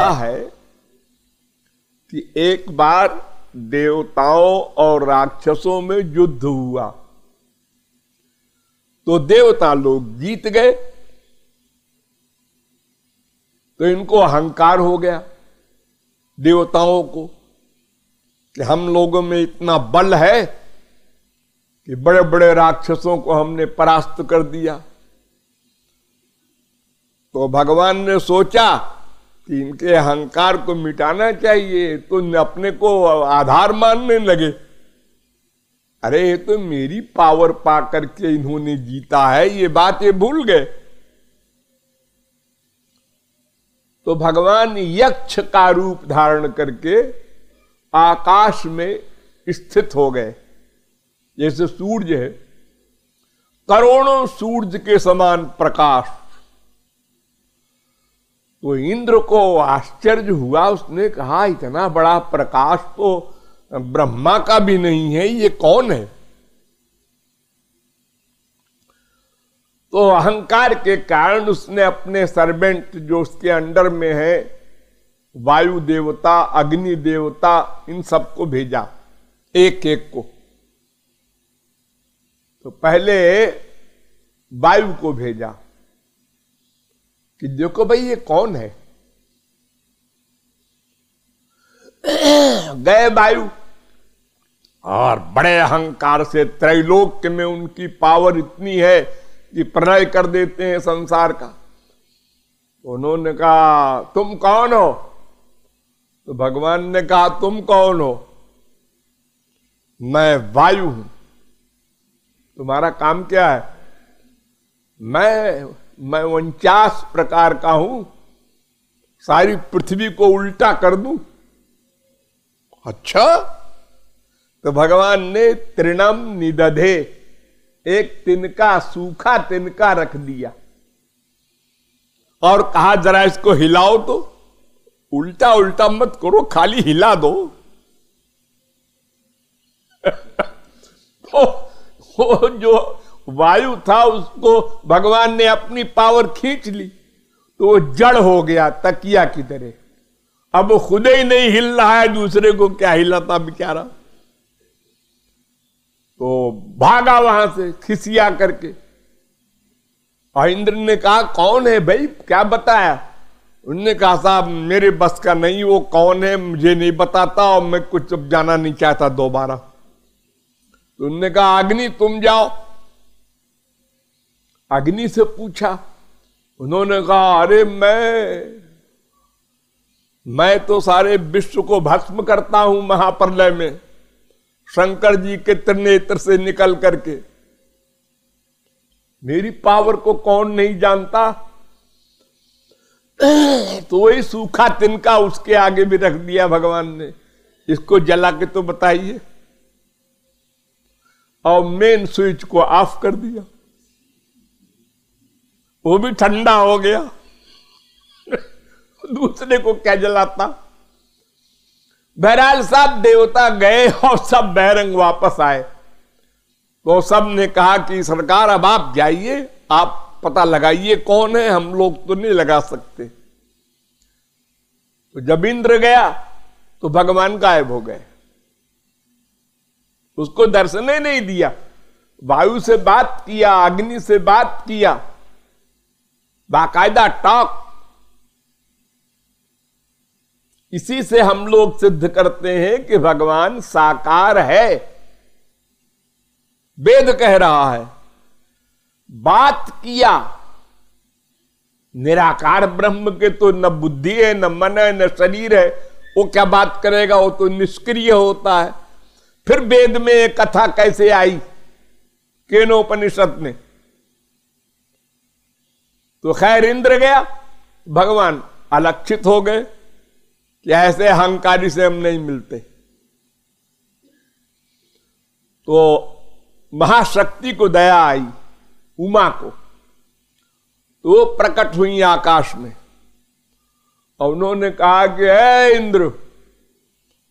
कहा है कि एक बार देवताओं और राक्षसों में युद्ध हुआ तो देवता लोग जीत गए, तो इनको अहंकार हो गया देवताओं को कि हम लोगों में इतना बल है कि बड़े बड़े राक्षसों को हमने परास्त कर दिया। तो भगवान ने सोचा कि इनके अहंकार को मिटाना चाहिए, तो अपने को आधार मानने लगे। अरे ये तो मेरी पावर पा करके इन्होंने जीता है, ये बात ये भूल गए। तो भगवान यक्ष का रूप धारण करके आकाश में स्थित हो गए। जैसे सूर्य है, करोड़ों सूर्य के समान प्रकाश। तो इंद्र को आश्चर्य हुआ, उसने कहा इतना बड़ा प्रकाश तो ब्रह्मा का भी नहीं है, ये कौन है? तो अहंकार के कारण उसने अपने सर्वेंट जो उसके अंडर में है, वायु देवता, अग्नि देवता, इन सबको भेजा, एक एक को। तो पहले वायु को भेजा कि देखो भाई ये कौन है। गए वायु और बड़े अहंकार से त्रैलोक्य में उनकी पावर इतनी है कि प्रलय कर देते हैं संसार का। उन्होंने कहा तुम कौन हो? तो भगवान ने कहा तुम कौन हो? मैं वायु हूं। तुम्हारा काम क्या है? मैं 49 प्रकार का हूं, सारी पृथ्वी को उल्टा कर दूं। अच्छा? तो भगवान ने तृणम निदधे, एक तिनका, सूखा तिनका रख दिया और कहा जरा इसको हिलाओ। तो उल्टा उल्टा मत करो, खाली हिला दो। तो वो जो वायु था उसको भगवान ने अपनी पावर खींच ली, तो वो जड़ हो गया तकिया की तरह। अब वो खुद ही नहीं हिल रहा है, दूसरे को क्या हिलाता बेचारा। तो भागा वहां से खिसिया करके। और इंद्र ने कहा कौन है भाई, क्या बताया? उन्होंने कहा साहब मेरे बस का नहीं, वो कौन है मुझे नहीं बताता और मैं कुछ अब जाना नहीं चाहता दोबारा। तो उन्होंने कहा अग्नि तुम जाओ। अग्नि से पूछा, उन्होंने कहा अरे मैं तो सारे विश्व को भस्म करता हूं महाप्रलय में, शंकर जी के त्रिनेत्र से निकल करके। मेरी पावर को कौन नहीं जानता? तो वही सूखा तिनका उसके आगे भी रख दिया भगवान ने, इसको जला के तो बताइए। और मेन स्विच को ऑफ कर दिया, वो भी ठंडा हो गया। दूसरे को क्या जलाता? बहरहाल सब देवता गए और सब बहरंग वापस आए। तो सब ने कहा कि सरकार अब आप जाइए, आप पता लगाइए कौन है, हम लोग तो नहीं लगा सकते। तो जब इंद्र गया तो भगवान गायब हो गए, उसको दर्शन ही नहीं दिया। वायु से बात किया, अग्नि से बात किया, बाकायदा टॉक। इसी से हम लोग सिद्ध करते हैं कि भगवान साकार है। वेद कह रहा है बात किया। निराकार ब्रह्म के तो न बुद्धि है, न मन है, न शरीर है, वो क्या बात करेगा? वो तो निष्क्रिय होता है। फिर वेद में ये कथा कैसे आई केनोपनिषद में? तो खैर इंद्र गया, भगवान अलक्षित हो गए कि ऐसे अहंकारी से हम नहीं मिलते। तो महाशक्ति को दया आई, उमा को, तो वो प्रकट हुई आकाश में और उन्होंने कहा कि हे इंद्र,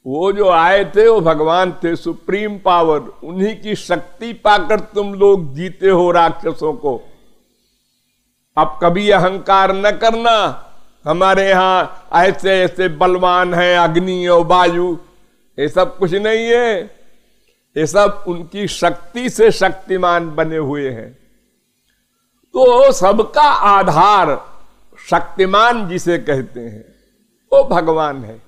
वो जो आए थे वो भगवान थे, सुप्रीम पावर, उन्हीं की शक्ति पाकर तुम लोग जीते हो राक्षसों को। अब कभी अहंकार न करना, हमारे यहाँ ऐसे ऐसे बलवान हैं, अग्नि और वायु, ये सब कुछ नहीं है। ये सब उनकी शक्ति से शक्तिमान बने हुए हैं। तो सबका आधार शक्तिमान जिसे कहते हैं वो भगवान है।